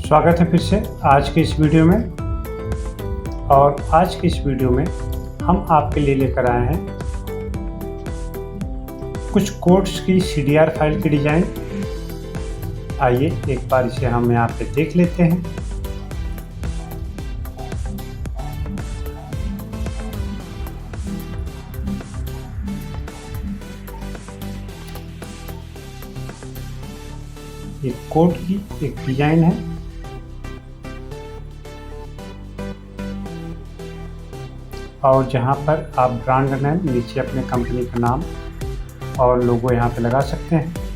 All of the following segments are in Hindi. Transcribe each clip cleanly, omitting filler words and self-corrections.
स्वागत है फिर से आज की इस वीडियो में। और आज की इस वीडियो में हम आपके लिए लेकर आए हैं कुछ कोड्स की CDR फाइल की डिज़ाइन। आइए एक बार इसे हम यहाँ पे देख लेते हैं। ये कोड की एक डिज़ाइन है। और जहाँ पर आप ब्रांड नेम नीचे अपने कंपनी का नाम और लोगो यहाँ पे लगा सकते हैं।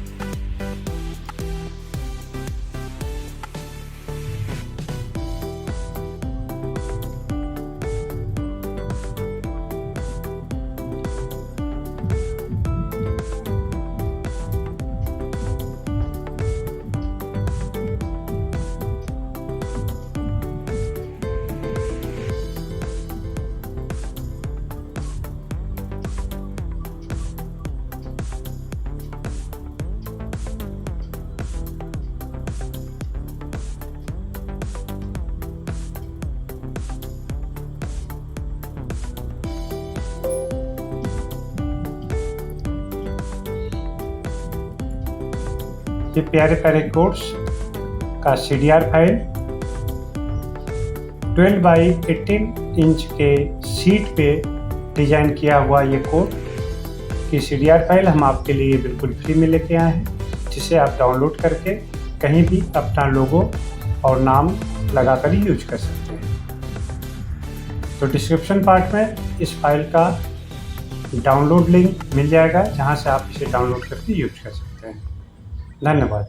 ये प्यारे प्यारे कोड्स का CDR फाइल 12 बाई 18 इंच के शीट पे डिज़ाइन किया हुआ ये कोड की CDR फाइल हम आपके लिए बिल्कुल फ्री में लेके आए हैं, जिसे आप डाउनलोड करके कहीं भी अपना लोगो और नाम लगाकर यूज कर सकते हैं। तो डिस्क्रिप्शन पार्ट में इस फाइल का डाउनलोड लिंक मिल जाएगा, जहां से आप इसे डाउनलोड करके यूज कर सकते हैं। धन्यवाद।